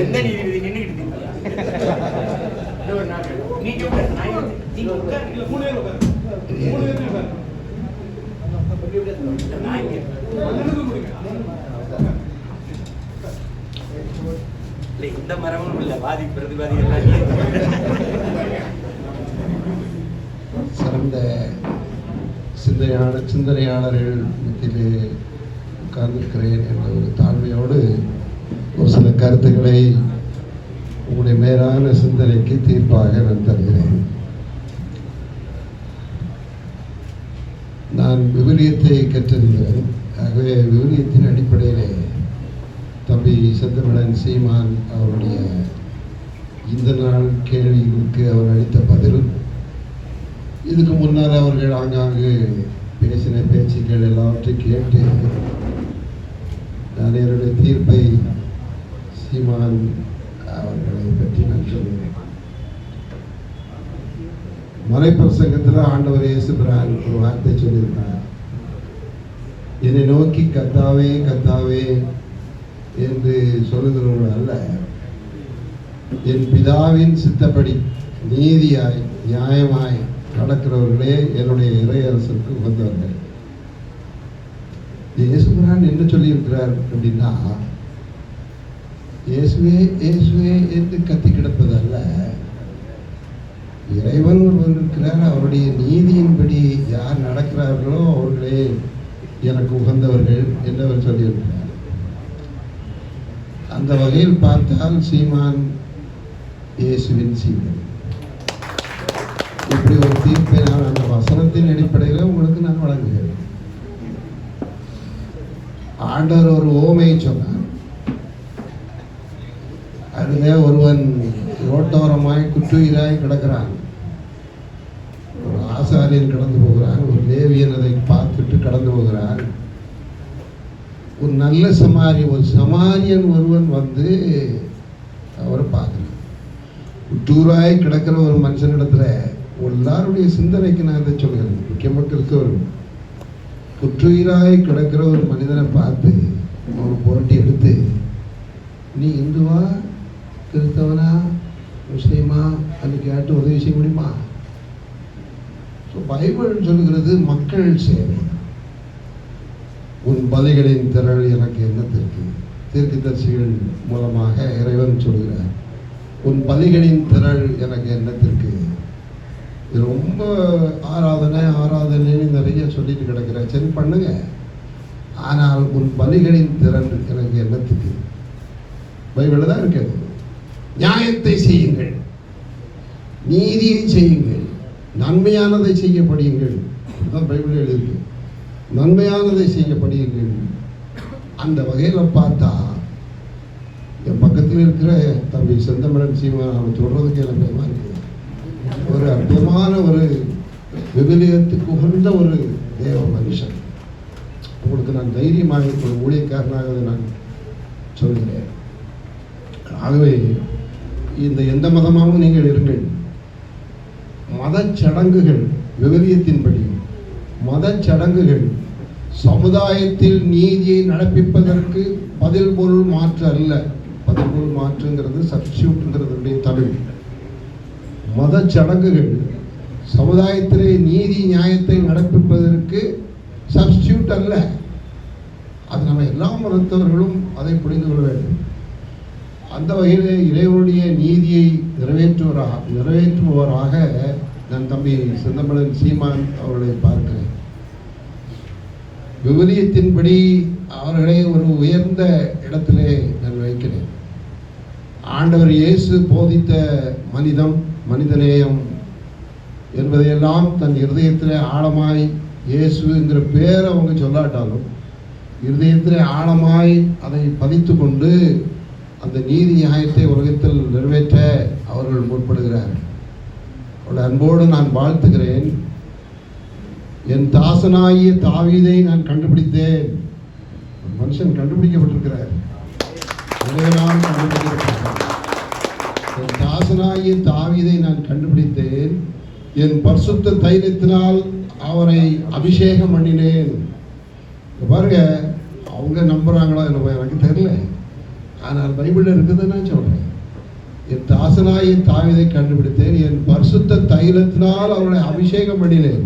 எந்த நீதிபதி நின்றுகிட்டு இந்த மரமும் இல்ல வாதி பிரதிவாதி சிறந்த சிந்தனையாளர்கள் மத்தியிலே உட்கார்ந்திருக்கிறேன் என்ற ஒரு தாழ்மையோடு ஒரு சில கருத்துக்களை உங்களுடைய மேலான சிந்தனைக்கு தீர்ப்பாக நான் தருகிறேன். நான் விவிலியத்தை கற்றிருந்தேன். ஆகவே விவிலியத்தின் அடிப்படையிலே தம்பி செந்தமிழன் சீமான் அவருடைய இந்த நாள் கேள்விகளுக்கு அவர் அளித்த பதில், இதுக்கு முன்னர் அவர்கள் ஆங்காங்கு பேசின பேச்சுக்கள் எல்லாவற்றையும் கேட்டு நான் என்னுடைய தீர்ப்பை சீமான் அவர்களை பற்றி நான் சொல்லுவேன். மறைப்பிரசங்கத்தில் ஆண்டவர் இயேசு பிரான் ஒரு வார்த்தை சொல்லியிருக்கார், என்னை நோக்கி கர்த்தாவே கர்த்தாவே என்று சொல்லுகிறவர்கள் அல்ல, என் பிதாவின் சித்தப்படி நீதியாய் நியாயமாய் நடக்கிறவர்களே என்னுடைய இறையரசுக்கு உகந்தவர்கள். இயேசு பிரான் என்ன சொல்லியிருக்கிறார் அப்படின்னா, இயேசுவே இயேசுவே என்று கத்தி கிடப்பது அல்ல, இறைவன் ஒருவர் இருக்கிறார், அவருடைய நீதியின்படி யார் நடக்கிறார்களோ அவர்களே எனக்கு உகந்தவர்கள் என்று அவர் சொல்லியிருக்கிறார். அந்த வகையில் பார்த்தால் சீமான் இயேசுவின் சீமன். இப்படி ஒரு தீர்ப்பை நான் அந்த வசனத்தின் அடிப்படையில் உங்களுக்கு நான் வழங்குகிறேன். ஆண்டவர் ஒரு ஓமையை சொன்னார். அதிலே ஒருவன் ரோட்டோரமாய் குற்றுயிராய் கிடக்கிறான். ஒரு ஆசாரியன் கடந்து போகிறான், ஒரு லேவியன் அதை பார்த்துட்டு கடந்து போகிறான். ஒரு நல்ல ஒரு சமாரியன் ஒருவன் வந்து அவரை பார்க்குறான். குற்றூராய் கிடக்கிற ஒரு மனுஷனிடத்துல எல்லாருடைய சிந்தனைக்கு நான் இதை சொல்கிறேன், முக்கியமாக கிறிஸ்தவர்கள். குற்றுயிராய் கிடக்கிற ஒரு மனிதனை பார்த்து ஒரு புரட்டி எடுத்து, நீ இந்துவா கிறிஸ்தவனா முஸ்லீமா அது கேட்டு உதவி செய்ய முடியுமா? ஸோ பைபிள் சொல்லுகிறது மக்கள் சேவை. உன் பலிகளின் திரள் எனக்கு என்னத்திற்கு? தீர்க்கதரிசிகள் மூலமாக இறைவன் சொல்கிறார், உன் பலிகளின் திரள் எனக்கு என்னத்திற்கு? இது ரொம்ப ஆராதனைன்னு நிறைய சொல்லிட்டு கிடக்கிற, சரி பண்ணுங்க, ஆனால் உன் பலிகளின் திறன் எனக்கு என்னத்துக்கு? பைபிள் தான் இருக்கிறது. நியாயத்தை செய்யுங்கள், நீதியை செய்யுங்கள், நன்மையானதை செய்யப்படுங்கள். அதுதான் பைபிள் எழுதியிருக்கு, நன்மையானதை செய்யப்படுங்கள். அந்த வகையில் பார்த்தா என் பக்கத்தில் இருக்கிற தம்பி செந்தமிழன் சீமான் அவன் சொல்றதுக்கு எனக்கு பயமா இருக்குது. ஒரு அற்புதமான ஒரு விவிலியத்துக்கு உகந்த ஒரு தேவ மனுஷன். உங்களுக்கு நான் தைரியமாக ஒரு ஊழியக்காரனாக நான் சொல்கிறேன். ஆகவே இந்த எந்த மதமாகவும் நீங்கள் இருங்கள், மதச்சடங்குகள் விவிலியத்தின்படி மதச்சடங்குகள் சமுதாயத்தில் நீதியை நடப்பிப்பதற்கு பதில் பொருள் மாற்று அல்ல. பதில் பொருள் மாற்றுங்கிறது சப்ஸ்டியூட்ங்கிறது தமிழ். மதச்சடங்குகள் சமுதாயத்திலே நீதி நியாயத்தை நடப்பிப்பதற்கு சப்ஸ்டியூட் அல்ல. அது நம்ம எல்லா மதத்தவர்களும் அதை புரிந்து கொள்ள வேண்டும். அந்த வகையில் இறைவனுடைய நீதியை நிறைவேற்றுபவராக நான் தம்பி செந்தமிழன் சீமான் அவர்களை பார்க்கிறேன். விவிலியத்தின்படி அவர்களை ஒரு உயர்ந்த இடத்திலே நான் வைக்கிறேன். ஆண்டவர் இயேசு போதித்த மனிதநேயம் என்பதையெல்லாம் தன் இருதயத்திலே ஆழமாய், இயேசுங்கிற பேரை அவங்க சொல்லாட்டாலும் இருதயத்திலே ஆழமாய் அதை பதித்து கொண்டு அந்த நீதி நியாயத்தை உலகத்தில் நிறைவேற்ற அவர்கள் முற்படுகிறார்கள். அவருடைய அன்போடு நான் வாழ்த்துகிறேன். என் தாசனாகிய தாவீதை நான் கண்டுபிடித்தேன். மனுஷன் கண்டுபிடிக்கப்பட்டிருக்கிறார், கண்டுபிடிக்கப்பட்டிருக்கிறார். என் தாசனாகிய தாவீதை நான் கண்டுபிடித்தேன், என் பரிசுத்த தைலத்தினால் அவரை அபிஷேகம் பண்ணினேன். பாருங்க, அவங்க நம்புறாங்களோ என்னமோ எனக்கு தெரியல, ஆனால் பைபிளில் இருக்குதுன்னு நான் சொல்றேன். என் தாசனாய் தாவீதை கண்டுபிடித்தேன், என் பரிசுத்த தைலத்தினால் அவனை அபிஷேகம் பண்ணினேன்,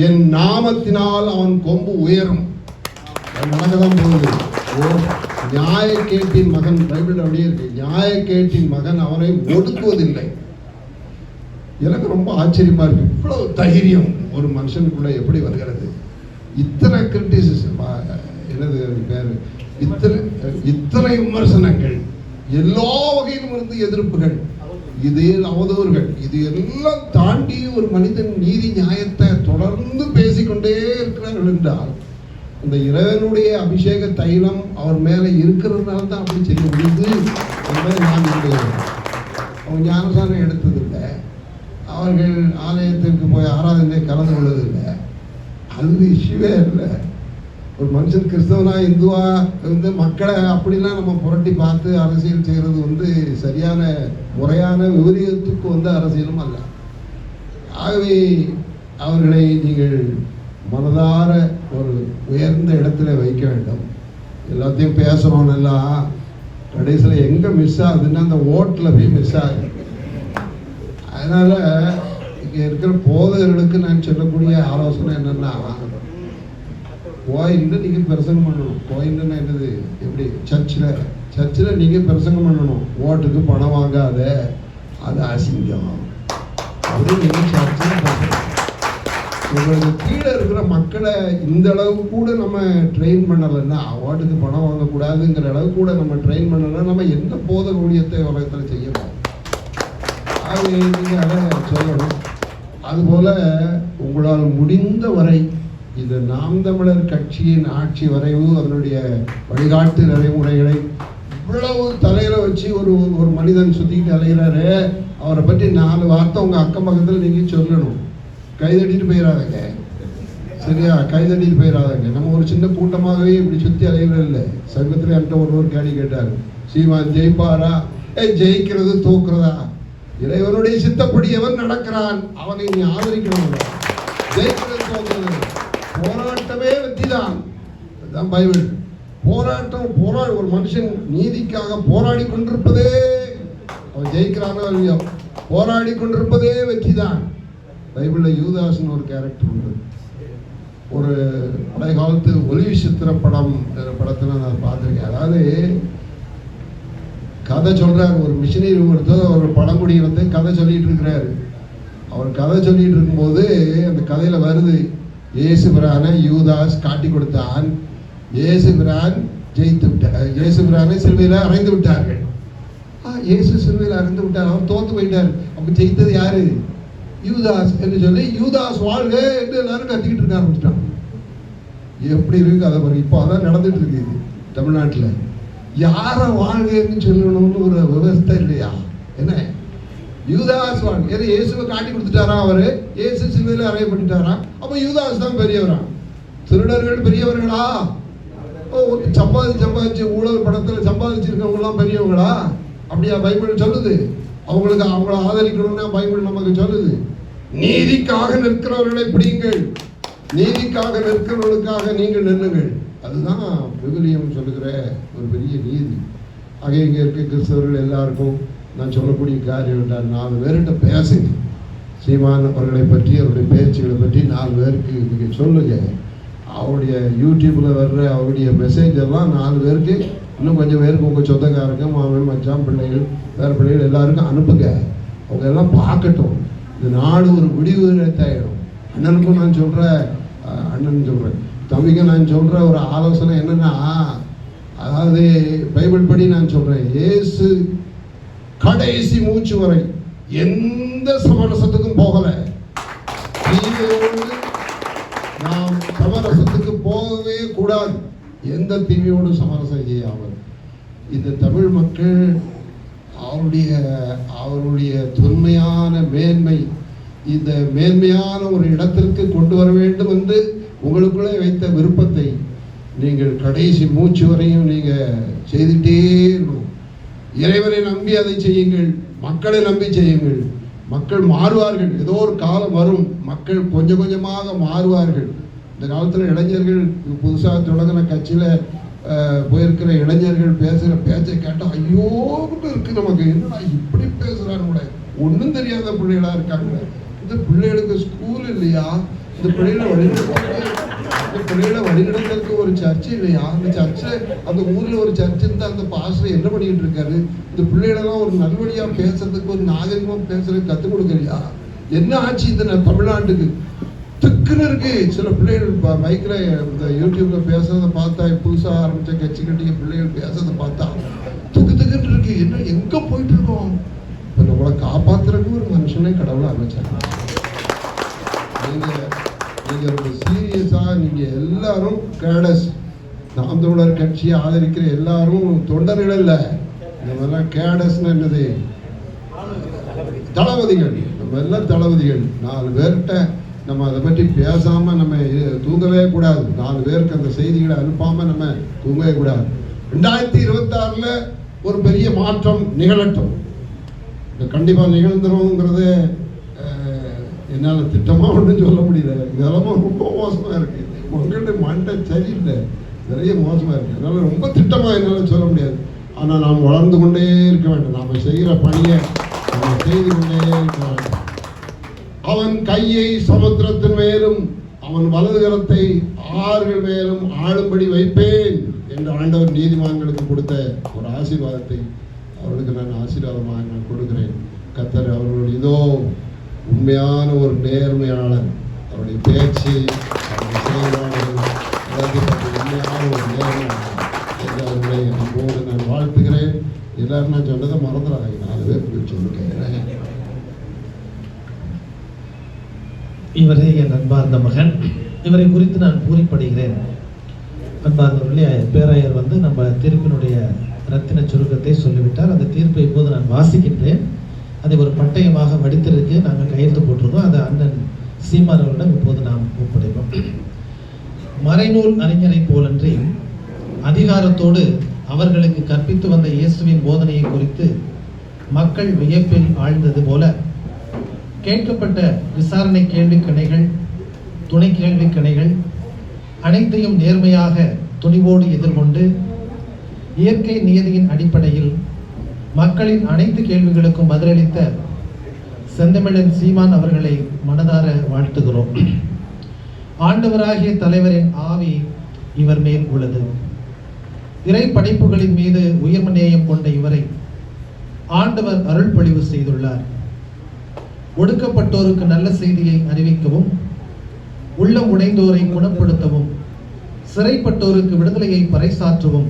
என் நாமத்தினால் அவன் கொம்பு உயரும். நடக்கதான் போகுது. நியாயக்கேட்டின் மகன், பைபிள் அப்படியே இருக்கு, நியாயக்கேட்டின் மகன் அவனை ஒடுக்குவதில்லை. எனக்கு ரொம்ப ஆச்சரியமா இருக்கு, இவ்வளவு தைரியம் ஒரு மனுஷனுக்குள்ள எப்படி வருகிறது? இத்தனை கிரிட்டிசிசம், என்னது பேரு, இத்தனை விமர்சனங்கள், எல்லா வகையிலும் இருந்து எதிர்ப்புகள், இது அவதூறுகள், இது எல்லாம் தாண்டி ஒரு மனிதன் நீதி நியாயத்தை தொடர்ந்து பேசிக்கொண்டே இருக்கிறார்கள் என்றால் இந்த இறைவனுடைய அபிஷேக தைலம் அவர் மேல இருக்கிறதுனால தான் அப்படி செய்ய முடியுது என்பதை நான் நம்புகிறேன். அவங்க ஞானசானம் எடுத்ததில்லை, அவர்கள் ஆலயத்திற்கு போய் ஆராதனை கலந்து கொள்வதில்லை, அது இஷ்யூவே இல்லை. ஒரு மனுஷன் கிறிஸ்தவனா இந்துவா மக்களை அப்படிலாம் நம்ம புரட்டி பார்த்து அரசியல் செய்கிறது சரியான முறையான விபரீதத்துக்கு அரசியலும் அல்ல. ஆகவே அவர்களை நீங்கள் மனதார ஒரு உயர்ந்த இடத்துல வைக்க வேண்டும். எல்லாத்தையும் பேசுகிறோம் எல்லாம், கடைசியில் எங்கே மிஸ் ஆகுதுன்னா அந்த ஓட்டில் போய் மிஸ் ஆகுது. அதனால் இங்கே இருக்கிற போதகர்களுக்கு நான் சொல்லக்கூடிய ஆலோசனை என்னென்னா, கோயில்னு நீங்கள் பிரசங்கம் பண்ணணும். கோயில்னு என்னது, எப்படி சர்ச்சில் நீங்கள் பிரசங்கம் பண்ணணும். ஓட்டுக்கு பணம் வாங்காத, அது அசிங்கம் அப்படின்னு நீங்கள் சர்ச்சில் உங்களுக்கு கீழே இருக்கிற மக்களை இந்த அளவுக்கு கூட நம்ம ட்ரெயின் பண்ணலைன்னா, ஓட்டுக்கு பணம் வாங்கக்கூடாதுங்கிற அளவுக்கு கூட நம்ம ட்ரெயின் பண்ணலைன்னா நம்ம என்ன போத ஊழியத்தை உலகத்தில் செய்யணும். அது நீங்கள் அதை சொல்லணும். அதுபோல் உங்களால் முடிந்த வரை இந்த நாம் தமிழர் கட்சியின் ஆட்சி வரைவு, அதனுடைய வழிகாட்டு நடைமுறைகளை இவ்வளவு தலையில வச்சு ஒரு மனிதன் சுத்திக்கிட்டு அலைகிறாரு, அவரை பற்றி 4 வார்த்தை உங்க அக்கம் பக்கத்தில் நீங்க சொல்லணும். கைதட்டிட்டு போயிடாதங்க, சரியா? கைதட்டிட்டு போயிடாதங்க. நம்ம ஒரு சின்ன கூட்டமாகவே இப்படி சுத்தி அலைகிறது இல்லை. சங்கத்தில் என்கிட்ட ஒருவர் கேள்வி கேட்டார், சீமான் ஜெயிப்பாரா? ஜெயிக்கிறது தோக்குறதா? இறைவனுடைய சித்தப்படி எவன் நடக்கிறான் அவனை நீ ஆதரிக்கணும். ஜெயிக்கிறது தோக்குறது, போராட்டமே வெற்றிதான். அதுதான் பைபிள். போராட்டம் ஒரு மனுஷன் நீதிக்காக போராடி கொண்டிருப்பதே, அவன் ஜெயிக்கிறானோ இல்லையோ, போராடி கொண்டிருப்பதே வெற்றிதான். பைபிளில் யூதாஸ்னு ஒரு கேரக்டர் உண்டு. ஒரு பழைய காலத்து ஒளிவு சித்திர படத்தில் நான் பார்த்துருக்கேன். அதாவது கதை சொல்றாரு, ஒரு மிஷினரி ஒருத்தர் ஒரு பழங்குடி கதை சொல்லிட்டு இருக்கிறாரு. அவர் கதை சொல்லிட்டு இருக்கும்போது அந்த கதையில வருது, இயேசு பிரானை யூதாஸ் காட்டி கொடுத்தான், இயேசு பிரான் ஜெயித்து விட்டார், இயேசு பிரானை சிலுவையில் அறைந்து விட்டார்கள். இயேசு சிலுவையில் அறைந்து விட்டார், அவர் தோத்து போயிட்டார். அப்ப ஜெயித்தது யாரு? யூதாஸ் என்று சொல்லி யூதாஸ் வாழ்க என்று எல்லாரும் கத்திக்கிட்டு இருக்க ஆரம்பிச்சிட்டான். எப்படி இருக்கு அதை பாருங்க. இப்போ அதான் நடந்துட்டு இருக்கு தமிழ்நாட்டில். யாரை வாழ்கன்னு சொல்லணும்னு ஒரு விவஸ்தை இல்லையா? என்ன யூதாஸ் வாழ்க, இயேசுவை காட்டி கொடுத்துட்டாரா அவரு? இயேசு சிலுவையில் அறையப்பட்டுட்டாரா? அப்ப யூதாஸ் தான் பெரியவரா? திருடர்கள் பெரியவர்களா? சம்பாதிச்சு ஊழல் படத்தில் சம்பாதிச்சிருக்கவங்களாம் பெரியவங்களா? அப்படியா பைபிள் சொல்லுது? அவங்கள ஆதரிக்கணும்னா பைபிள் நமக்கு சொல்லுது, நீதிக்காக நிற்கிறவர்களை பிடிங்கள், நீதிக்காக நிற்கிறவர்களுக்காக நீங்கள் நில்லுங்கள். அதுதான் விவிலியம் சொல்லுகிற ஒரு பெரிய நீதி. ஆக இங்கே இருக்க கிறிஸ்தவர்கள் எல்லாருக்கும் நான் சொல்லக்கூடிய காரியம் என்றால், 4 பேர்கிட்ட பேசுங்க. சீமான் அவர்களை பற்றி, அவருடைய பேச்சுகளை பற்றி 4 பேருக்கு நீங்கள் சொல்லுங்க. அவருடைய யூடியூப்பில் வர்ற அவருடைய மெசேஜ் எல்லாம் 4 பேருக்கு, இன்னும் கொஞ்சம் பேருக்கு உங்கள் சொந்தக்காரங்க, மாமன் மச்சான் பிள்ளைகள், வேறு பிள்ளைகள் எல்லாருக்கும் அனுப்புங்க. அவங்க எல்லாம் பார்க்கட்டும். இந்த நாடு ஒரு விடிவு தாயிடும். அண்ணனுக்கும் நான் சொல்கிறேன், தம்பிக்கும் நான் சொல்கிற ஒரு ஆலோசனை என்னன்னா, அதாவது பைபிள் படி நான் சொல்கிறேன், இயேசு கடைசி மூச்சு வரை எந்த சமரசத்துக்கும் போகலை. நாம் சமரசத்துக்கு போகவே கூடாது. எந்த தீமையோடு சமரசம் செய்யாமல் இந்த தமிழ் மக்கள் அவருடைய தொன்மையான மேன்மை, இந்த மேன்மையான ஒரு இடத்திற்கு கொண்டு வர வேண்டும் என்று உங்களுக்குள்ளே வைத்த விருப்பத்தை நீங்கள் கடைசி மூச்சு வரையும் நீங்கள் செய்துட்டே இருக்கணும். இறைவனை நம்பி அதை செய்யுங்கள், மக்களை நம்பி செய்யுங்கள். மக்கள் மாறுவார்கள். ஏதோ ஒரு காலம் வரும், மக்கள் கொஞ்சம் கொஞ்சமாக மாறுவார்கள். இந்த காலத்தில் இளைஞர்கள் புதுசாக தொடங்கின கட்சியில் போயிருக்கிற இளைஞர்கள் பேசுகிற பேச்சை கேட்டால் ஐயோன்னு இருக்குது நமக்கு. என்னடா இப்படி பேசுகிறாங்க கூட, ஒன்றும் தெரியாத பிள்ளைகளாக இருக்காங்க. இந்த பிள்ளைகளுக்கு ஸ்கூல் இல்லையா? இந்த பிள்ளைகளை வழிநடத்துறதுக்கு ஒரு சர்ச்சு இல்லையா? அந்த சர்ச்சில் அந்த ஊரில் ஒரு சர்ச்சு இருந்தால் அந்த பாஸ்டர் என்ன பண்ணிக்கிட்டு இருக்காரு? இந்த பிள்ளைகளெல்லாம் ஒரு நல்வழியாக பேசுறதுக்கு, ஒரு நாகரிகமாக பேசுறதுக்கு கற்றுக் கொடுக்கலையா? என்ன ஆச்சு இந்த தமிழ்நாட்டுக்கு? திக்குன்னு இருக்கு. சில பிள்ளைகள் மைக்கில் இந்த யூடியூப்ல பேசுறதை பார்த்தா, புதுசாக ஆரம்பித்த கட்சி கட்டிய பிள்ளைகள் பேசுறதை பார்த்தா திக்குன்னு இருக்கு. என்ன எங்கே போயிட்டு இருக்கோம்? இப்போ நம்மளை காப்பாத்துறதுக்கு ஒரு மனுஷனே கடவுளை அமைச்சாங்க. நீங்கள் ரொம்ப சீரியஸாக நீங்கள் எல்லாரும் கேடஸ், நாம் தமிழர் கட்சியை ஆதரிக்கிற எல்லாரும் தொண்டர்கள் இல்லை. இந்த மாதிரிலாம் கேடஸ்ன்னு என்னது? தளபதிகள். நம்ம எல்லாம் தளபதிகள். 4 பேர்கிட்ட நம்ம அதை பற்றி பேசாமல் நம்ம தூங்கவே கூடாது. 4 பேருக்கு அந்த செய்திகளை அனுப்பாமல் நம்ம தூங்கவே கூடாது. 2026 ஒரு பெரிய மாற்றம் நிகழட்டும். கண்டிப்பாக நிகழ்ந்துரும்ங்கிறது என்னால் திட்டமாக ஒன்றும் சொல்ல முடியல. இதெல்லாம் ரொம்ப மோசமாக இருக்குது. உங்கள்கிட்ட மண்டை சரியில்லை, நிறைய மோசமாக இருக்குது. அதனால் ரொம்ப திட்டமாக என்னால் சொல்ல முடியாது. ஆனால் நாம் வளர்ந்து கொண்டே இருக்க வேண்டும். நாம் செய்கிற பணியை நாம் செய்து கொண்டே இருக்க வேண்டும். அவன் கையை சமுத்திரத்தின் மேலும் அவன் வலது கரத்தை ஆறுகள் மேலும் ஆளும்படி வைப்பேன் என்று ஆண்டவர் நீதிமான்களுக்கு கொடுத்த ஒரு ஆசீர்வாதத்தை அவர்களுக்கு நான் ஆசீர்வாதமாக நான் கொடுக்கிறேன். கர்த்தர் அவர்களுடைய இதோ உண்மையான ஒரு நேர்மையாளர். அவருடைய பேச்சு, அவருடைய செயல்பாடுகள் உண்மையான ஒரு நேர்மையாளர் என்று அவர்களை அன்போடு நான் வாழ்த்துகிறேன். எல்லாரும் நான் சொன்னதை மறந்துடாங்க. 4 பேர் சொல்லிருக்கேன். இவரே என் அன்பார்ந்த மகன். இவரை குறித்து நான் பூரிப்படுகிறேன். அன்பார்ந்தவர்களே, பேராயர் நம்ம தீர்ப்பினுடைய ரத்தின சுருக்கத்தை சொல்லிவிட்டார். அந்த தீர்ப்பை இப்போது நான் வாசிக்கின்றேன். அதை ஒரு பட்டயமாக வடித்திருக்கு நாங்கள் கையெழுத்து போட்டிருக்கோம். அதை அண்ணன் சீமான் அவர்களிடம் இப்போது நாம் ஒப்படைப்போம். மறைநூல் அறிஞரை போலன்றி அதிகாரத்தோடு அவர்களுக்கு கற்பித்து வந்த இயேசுவின் போதனையை குறித்து மக்கள் வியப்பில் ஆழ்ந்தது போல கேட்கப்பட்ட விசாரணை கேள்விக்கணைகள், துணை கேள்விக்கணைகள் அனைத்தையும் நேர்மையாக துணிவோடு எதிர்கொண்டு இயற்கை நியதியின் அடிப்படையில் மக்களின் அனைத்து கேள்விகளுக்கும் பதிலளித்த செந்தமிழன் சீமான் அவர்களை மனதார வாழ்த்துகிறோம். ஆண்டவராகிய தலைவரின் ஆவி இவர் மேல் உள்ளது. இறை படைப்புகளின் மீது உயர்ம நேயம் கொண்ட இவரை ஆண்டவர் அருள் பொழிவு செய்துள்ளார். ஒடுக்கப்பட்டோருக்கு நல்ல செய்தியை அறிவிக்கவும், உள்ளம் உடைந்தோரை குணப்படுத்தவும், சிறைப்பட்டோருக்கு விடுதலையை பறைசாற்றவும்,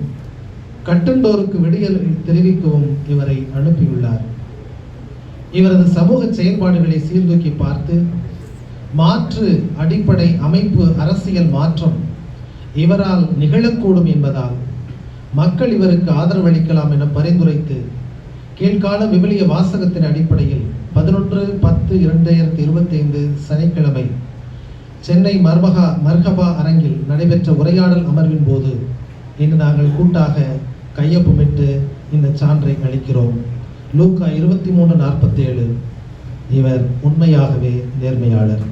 கட்டுண்டோருக்கு விடியலை தெரிவிக்கவும் இவரை அனுப்பியுள்ளார். இவரது சமூக செயல்பாடுகளை சீர்தூக்கி பார்த்து மாற்று அடிப்படை அமைப்பு அரசியல் மாற்றம் இவரால் நிகழக்கூடும் என்பதால் மக்கள் இவருக்கு ஆதரவளிக்கலாம் என பரிந்துரைத்து கீழ்கால விவிலிய வாசகத்தின் அடிப்படையில் 11/10/2025 சனிக்கிழமை சென்னை மர்ஹபா அரங்கில் நடைபெற்ற உரையாடல் அமர்வின் போது இன்று நாங்கள் கூட்டாக கையொப்பமிட்டு இந்த சான்றை அளிக்கிறோம். லூக்கா 23:47. இவர் உண்மையாகவே நேர்மையாளர்.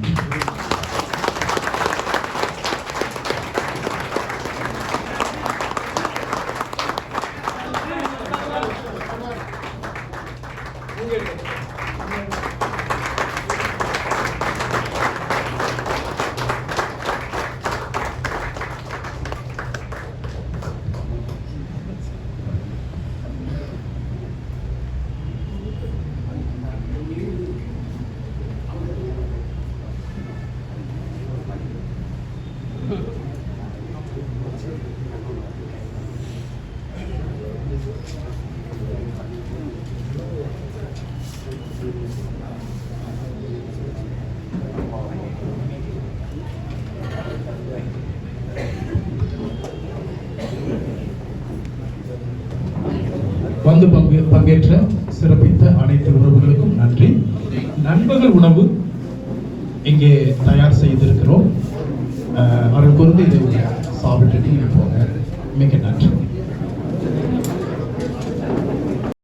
வந்து பங்கேற்ற சிறப்பித்த அனைத்து உறவுகளுக்கும் நன்றி. நண்பகல் உணவு இங்கே தயார் செய்திருக்கிறோம். அவர்கள் கொண்டு இதை சாப்பிட்டுட்டு போங்க. மிக நன்றி.